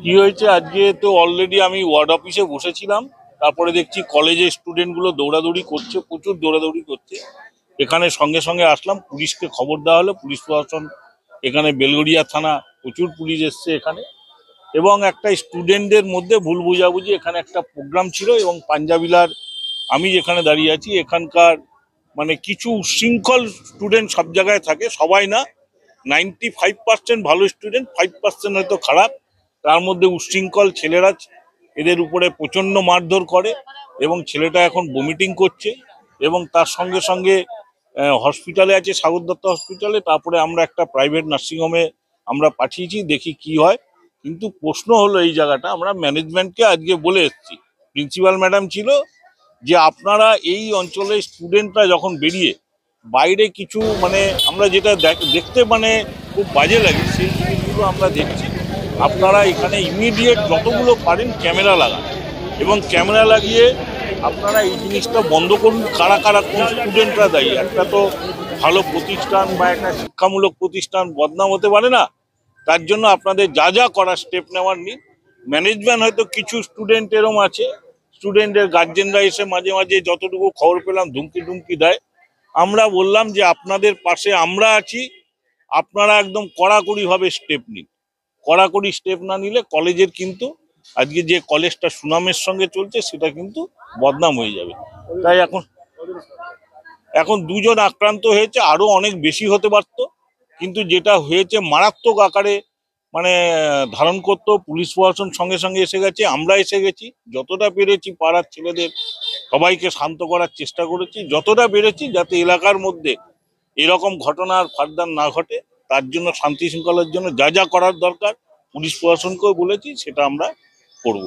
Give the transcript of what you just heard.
কি হয়েছে আজকে তো অলরেডি আমি ওয়ার্ড অফিসে বসেছিলাম, তারপরে দেখছি কলেজের স্টুডেন্টগুলো দৌড়াদৌড়ি করছে, প্রচুর দৌড়াদৌড়ি করছে। এখানে সঙ্গে সঙ্গে আসলাম, পুলিশকে খবর দেওয়া হলো, পুলিশ প্রশাসন এখানে বেলগড়িয়া থানা প্রচুর পুলিশ এসছে এখানে। এবং একটা স্টুডেন্টদের মধ্যে ভুল বোঝাবুঝি, এখানে একটা প্রোগ্রাম ছিল এবং পাঞ্জাবিলার আমি যেখানে দাঁড়িয়ে আছি এখানকার মানে কিছু উচ্ছৃঙ্খল স্টুডেন্ট সব জায়গায় থাকে, সবাই না, 95% ভালো স্টুডেন্ট, 5% হয়তো খারাপ। তার মধ্যে উচ্ছৃঙ্খল ছেলেরা এদের উপরে প্রচণ্ড মারধর করে এবং ছেলেটা এখন বমিটিং করছে এবং তার সঙ্গে সঙ্গে হসপিটালে আছে, সাগর দত্ত হসপিটালে। তারপরে আমরা একটা প্রাইভেট নার্সিংহোমে আমরা পাঠিয়েছি, দেখি কি হয়। কিন্তু প্রশ্ন হলো এই জায়গাটা আমরা ম্যানেজমেন্টকে আজকে বলে এসেছি, প্রিন্সিপাল ম্যাডাম ছিল, যে আপনারা এই অঞ্চলের স্টুডেন্টরা যখন বেরিয়ে বাইরে কিছু মানে আমরা যেটা দেখতে মানে খুব বাজে লাগে সেই জিনিসগুলো আমরা দেখছি, আপনারা এখানে ইমিডিয়েট যতগুলো পারেন ক্যামেরা লাগান এবং ক্যামেরা লাগিয়ে আপনারা এই জিনিসটা বন্ধ করুন। কারা কারা কোন স্টুডেন্টরা দায়ী, একটা তো ভালো প্রতিষ্ঠান বা একটা শিক্ষামূলক প্রতিষ্ঠান বদনাম হতে পারে না। তার জন্য আপনাদের যা যা করার স্টেপ নেওয়ার নিন। ম্যানেজমেন্ট হয়তো কিছু স্টুডেন্ট এরম আছে, স্টুডেন্টের গার্জেনরা এসে মাঝে মাঝে যতটুকু খবর পেলাম ধুমকি টুমকি দেয়। আমরা বললাম যে আপনাদের পাশে আমরা আছি, আপনারা একদম কড়াকড়িভাবে স্টেপ নিন। কড়াকড়ি স্টেপ না নিলে কলেজের কিন্তু আজকে যে কলেজটা সুনামের সঙ্গে চলছে সেটা কিন্তু বদনাম হয়ে যাবে। তাই এখন এখন দুজন আক্রান্ত হয়েছে, আরো অনেক বেশি হতে পারত, কিন্তু যেটা হয়েছে মারাত্মক আকারে মানে ধারণ করতো। পুলিশ প্রশাসন সঙ্গে সঙ্গে এসে গেছে, আমরা এসে গেছি, যতটা পেরেছি পাড়ার ছেলেদের সবাইকে শান্ত করার চেষ্টা করেছি, যতটা পেরেছি, যাতে এলাকার মধ্যে এরকম ঘটনা আর ফার্দার না ঘটে। তার জন্য শান্তি শৃঙ্খলার জন্য যা যা করার দরকার পুলিশ প্রশাসনকেও বলেছি, সেটা আমরা করব।